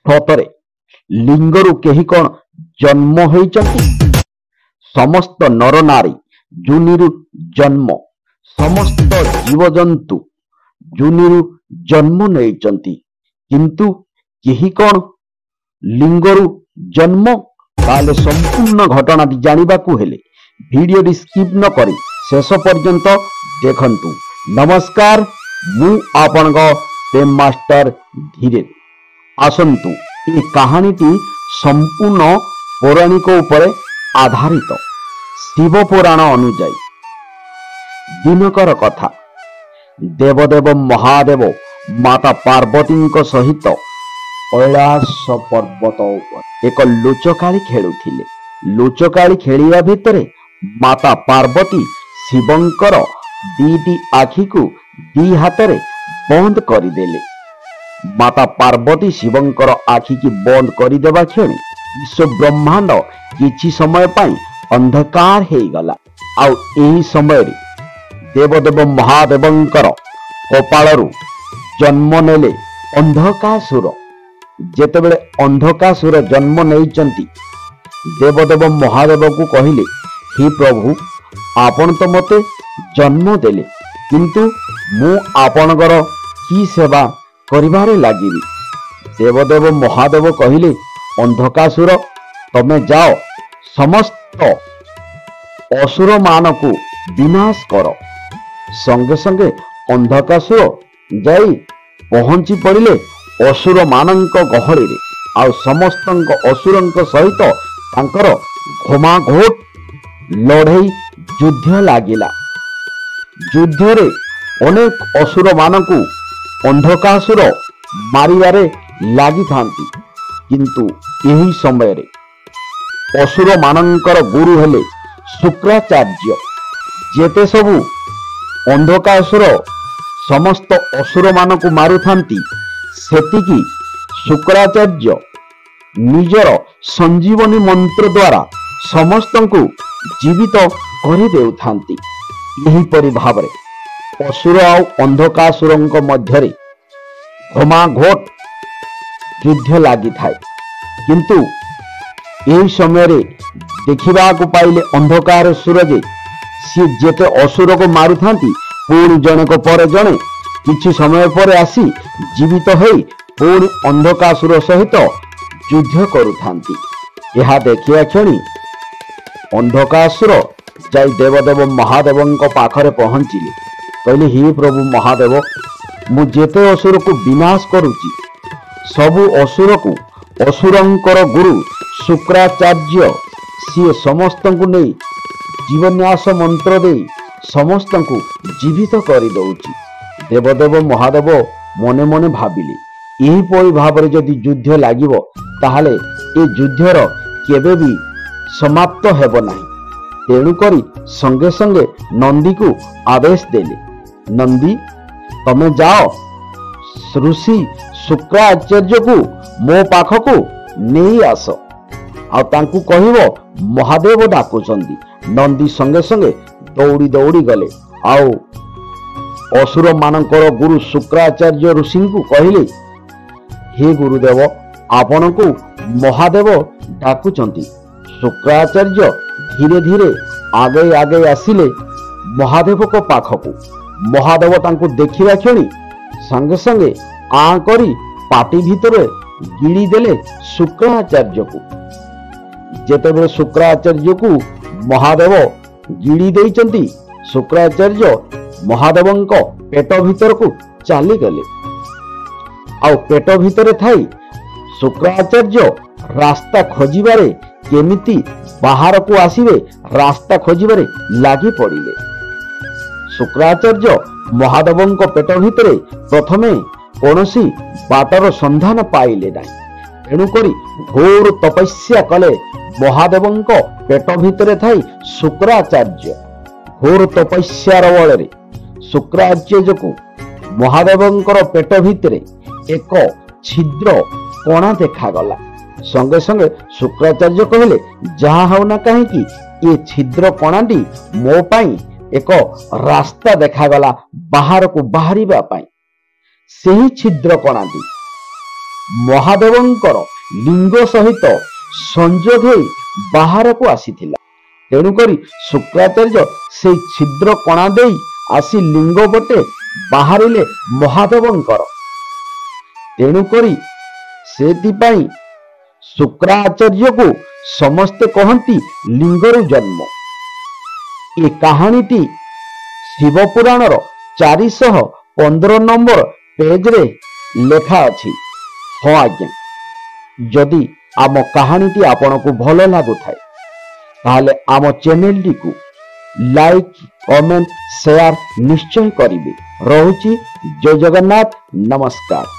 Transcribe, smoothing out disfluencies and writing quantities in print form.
ସତରେ ଲିଙ୍ଗରୁ କେହି କଣ ଜନ୍ମ ହୋଇଛନ୍ତି? ସମସ୍ତ ନରନାରୀ ଜୁନିରୁ ଜନ୍ମ, ସମସ୍ତ ଜୀବଜନ୍ତୁ ଜୁନିରୁ ଜନ୍ମ ନେଇଛନ୍ତି, କିନ୍ତୁ କେହି କଣ ଲିଙ୍ଗରୁ ଜନ୍ମ? ତାହେଲେ ସମ୍ପୂର୍ଣ୍ଣ ଘଟଣାଟି ଜାଣିବାକୁ ହେଲେ ଭିଡିଓଟି ସ୍କିପ୍ ନ କରି ଶେଷ ପର୍ଯ୍ୟନ୍ତ ଦେଖନ୍ତୁ। ନମସ୍କାର, ମୁଁ ଆପଣଙ୍କ ପ୍ରେମ ମାଷ୍ଟର ଧୀରେନ। ଆସନ୍ତୁ, ଏ କାହାଣୀଟି ସମ୍ପୂର୍ଣ୍ଣ ପୌରାଣିକ ଉପରେ ଆଧାରିତ। ଶିବ ପୁରାଣ ଅନୁଯାୟୀ ଦିନକର କଥା। ଦେବଦେବ ମହାଦେବ ମାତା ପାର୍ବତୀଙ୍କ ସହିତ କୈଳାସ ପର୍ବତ ଉପରେ ଏକ ଲୁଚକାଳି ଖେଳୁଥିଲେ। ଲୁଚକାଳି ଖେଳିବା ଭିତରେ ମାତା ପାର୍ବତୀ ଶିବଙ୍କର ଦିଟି ଆଖିକୁ ଦି ହାତରେ ବନ୍ଦ କରିଦେଲେ। ମାତା ପାର୍ବତୀ ଶିବଙ୍କର ଆଖିକି ବନ୍ଦ କରିଦେବା କ୍ଷଣି ବିଶ୍ୱ ବ୍ରହ୍ମାଣ୍ଡ କିଛି ସମୟ ପାଇଁ ଅନ୍ଧକାର ହେଇଗଲା। ଆଉ ଏହି ସମୟରେ ଦେବଦେବ ମହାଦେବଙ୍କର କପାଳରୁ ଜନ୍ମ ନେଲେ ଅନ୍ଧକାସୁର। ଯେତେବେଳେ ଅନ୍ଧକାସୁର ଜନ୍ମ ନେଇଛନ୍ତି, ଦେବଦେବ ମହାଦେବକୁ କହିଲେ, ହେ ପ୍ରଭୁ, ଆପଣ ତ ମୋତେ ଜନ୍ମ ଦେଲେ, କିନ୍ତୁ ମୁଁ ଆପଣଙ୍କର କି ସେବା କରିବାରେ ଲାଗିବି? ଦେବଦେବ ମହାଦେବ କହିଲେ, ଅନ୍ଧକାସୁର, ତମେ ଯାଅ, ସମସ୍ତ ଅସୁରମାନଙ୍କୁ ବିନାଶ କର। ସଙ୍ଗେ ସଙ୍ଗେ ଅନ୍ଧକାସୁର ଯାଇ ପହଞ୍ଚି ପଡ଼ିଲେ ଅସୁରମାନଙ୍କ ଗହଳିରେ। ଆଉ ସମସ୍ତଙ୍କ ଅସୁରଙ୍କ ସହିତ ତାଙ୍କର ଘମାଘୋଟ ଲଢ଼େଇ ଯୁଦ୍ଧ ଲାଗିଲା। ଯୁଦ୍ଧରେ ଅନେକ ଅସୁରମାନଙ୍କୁ ଅନ୍ଧକାସୁର ମାରିବାରେ ଲାଗିଥାନ୍ତି, କିନ୍ତୁ ଏହି ସମୟରେ ଅସୁରମାନଙ୍କର ଗୁରୁ ହେଲେ ଶୁକ୍ରାଚାର୍ଯ୍ୟ। ଯେତେ ସବୁ ଅନ୍ଧକାସୁର ସମସ୍ତ ଅସୁରମାନଙ୍କୁ ମାରୁଥାନ୍ତି, ସେତିକି ଶୁକ୍ରାଚାର୍ଯ୍ୟ ନିଜର ସଞ୍ଜୀବନୀ ମନ୍ତ୍ର ଦ୍ୱାରା ସମସ୍ତଙ୍କୁ ଜୀବିତ କରିଦେଉଥାନ୍ତି। ଏହିପରି ଭାବରେ ଅସୁର ଆଉ ଅନ୍ଧକାସୁରଙ୍କ ମଧ୍ୟରେ ଘମାଘୋଟ ଯୁଦ୍ଧ ଲାଗିଥାଏ। କିନ୍ତୁ ଏହି ସମୟରେ ଦେଖିବାକୁ ପାଇଲେ ଅନ୍ଧକାସୁର ଯେ ସିଏ ଯେତେ ଅସୁରକୁ ମାରୁଥାନ୍ତି, ପୁଣି ଜଣକ ପରେ ଜଣେ କିଛି ସମୟ ପରେ ଆସି ଜୀବିତ ହୋଇ ପୁଣି ଅନ୍ଧକାସୁର ସହିତ ଯୁଦ୍ଧ କରୁଥାନ୍ତି। ଏହା ଦେଖିବା କ୍ଷଣି ଅନ୍ଧକାସୁର ଯାଇ ଦେବଦେବ ମହାଦେବଙ୍କ ପାଖରେ ପହଞ୍ଚିଲେ। କହିଲେ, ହେ ପ୍ରଭୁ ମହାଦେବ, ମୁଁ ଯେତେ ଅସୁରକୁ ବିନାଶ କରୁଛି, ସବୁ ଅସୁରକୁ ଅସୁରଙ୍କର ଗୁରୁ ଶୁକ୍ରାଚାର୍ଯ୍ୟ ସିଏ ସମସ୍ତଙ୍କୁ ନେଇ ଜୀବନ୍ୟାସ ମନ୍ତ୍ର ଦେଇ ସମସ୍ତଙ୍କୁ ଜୀବିତ କରିଦେଉଛି। ଦେବଦେବ ମହାଦେବ ମନେ ମନେ ଭାବିଲେ, ଏହିପରି ଭାବରେ ଯଦି ଯୁଦ୍ଧ ଲାଗିବ, ତାହେଲେ ଏ ଯୁଦ୍ଧର କେବେ ବି ସମାପ୍ତ ହେବ ନାହିଁ। ତେଣୁକରି ସଙ୍ଗେ ସଙ୍ଗେ ନନ୍ଦୀକୁ ଆଦେଶ ଦେଲେ, ନନ୍ଦୀ, ତମେ ଯାଅ, ଋଷି ଶୁକ୍ରାଚାର୍ଯ୍ୟକୁ ମୋ ପାଖକୁ ନେଇ ଆସ, ଆଉ ତାଙ୍କୁ କହିବ ମହାଦେବ ଡାକୁଛନ୍ତି। ନନ୍ଦୀ ସଙ୍ଗେ ସଙ୍ଗେ ଦୌଡ଼ି ଦୌଡ଼ି ଗଲେ, ଆଉ ଅସୁର ମାନଙ୍କର ଗୁରୁ ଶୁକ୍ରାଚାର୍ଯ୍ୟ ଋଷିଙ୍କୁ କହିଲେ, ହେ ଗୁରୁଦେବ, ଆପଣଙ୍କୁ ମହାଦେବ ଡାକୁଛନ୍ତି। ଶୁକ୍ରାଚାର୍ଯ୍ୟ ଧୀରେ ଧୀରେ ଆଗେଇ ଆଗେଇ ଆସିଲେ ମହାଦେବଙ୍କ ପାଖକୁ। ମହାଦେବ ତାଙ୍କୁ ଦେଖିବା କ୍ଷଣି ସଙ୍ଗେ ସଙ୍ଗେ ଆଁ କରି ପାଟି ଭିତରେ ଗିଳି ଦେଲେ ଶୁକ୍ରାଚାର୍ଯ୍ୟକୁ। ଯେତେବେଳେ ଶୁକ୍ରାଚାର୍ଯ୍ୟକୁ ମହାଦେବ ଗିଳି ଦେଇଛନ୍ତି, ଶୁକ୍ରାଚାର୍ଯ୍ୟ ମହାଦେବଙ୍କ ପେଟ ଭିତରକୁ ଚାଲିଗଲେ। ଆଉ ପେଟ ଭିତରେ ଥାଇ ଶୁକ୍ରାଚାର୍ଯ୍ୟ ରାସ୍ତା ଖୋଜିବାରେ, କେମିତି ବାହାରକୁ ଆସିବେ ରାସ୍ତା ଖୋଜିବାରେ ଲାଗି ପଡ଼ିଲେ। ଶୁକ୍ରାଚାର୍ଯ୍ୟ ମହାଦେବଙ୍କ ପେଟ ଭିତରେ ପ୍ରଥମେ କୌଣସି ବାଟର ସନ୍ଧାନ ପାଇଲେ ନାହିଁ। ତେଣୁକରି ଘୋର ତପସ୍ୟା କଲେ ମହାଦେବଙ୍କ ପେଟ ଭିତରେ ଥାଇ ଶୁକ୍ରାଚାର୍ଯ୍ୟ। ଘୋର ତପସ୍ୟାର ବଳରେ ଶୁକ୍ରାଚାର୍ଯ୍ୟକୁ ମହାଦେବଙ୍କର ପେଟ ଭିତରେ ଏକ ଛିଦ୍ର କଣା ଦେଖାଗଲା। ସଙ୍ଗେ ସଙ୍ଗେ ଶୁକ୍ରାଚାର୍ଯ୍ୟ କହିଲେ, ଯାହା ହେଉ ନା କାହିଁକି, ଏ ଛିଦ୍ର କଣାଟି ମୋ ପାଇଁ ଏକ ରାସ୍ତା ଦେଖାଗଲା ବାହାରକୁ ବାହାରିବା ପାଇଁ। ସେହି ଛିଦ୍ର କଣାଟି ମହାଦେବଙ୍କର ଲିଙ୍ଗ ସହିତ ସଂଯୋଗ ହୋଇ ବାହାରକୁ ଆସିଥିଲା। ତେଣୁକରି ଶୁକ୍ରାଚାର୍ଯ୍ୟ ସେଇ ଛିଦ୍ର କଣା ଦେଇ ଆସି ଲିଙ୍ଗ ପଟେ ବାହାରିଲେ ମହାଦେବଙ୍କର। ତେଣୁକରି ସେଥିପାଇଁ ଶୁକ୍ରାଚାର୍ଯ୍ୟକୁ ସମସ୍ତେ କହନ୍ତି ଲିଙ୍ଗରୁ ଜନ୍ମ। ଏ କାହାଣୀଟି ଶିବପୁରାଣର 415 ନମ୍ବର ପେଜରେ ଲେଖା ଅଛି। ହଁ ଆଜ୍ଞା, ଯଦି ଆମ କାହାଣୀଟି ଆପଣଙ୍କୁ ଭଲ ଲାଗୁଥାଏ ତାହେଲେ ଆମ ଚ୍ୟାନେଲଟିକୁ ଲାଇକ୍, କମେଣ୍ଟ, ସେୟାର ନିଶ୍ଚୟ କରିବେ। ରହୁଛି। ଜୟ ଜଗନ୍ନାଥ, ନମସ୍କାର।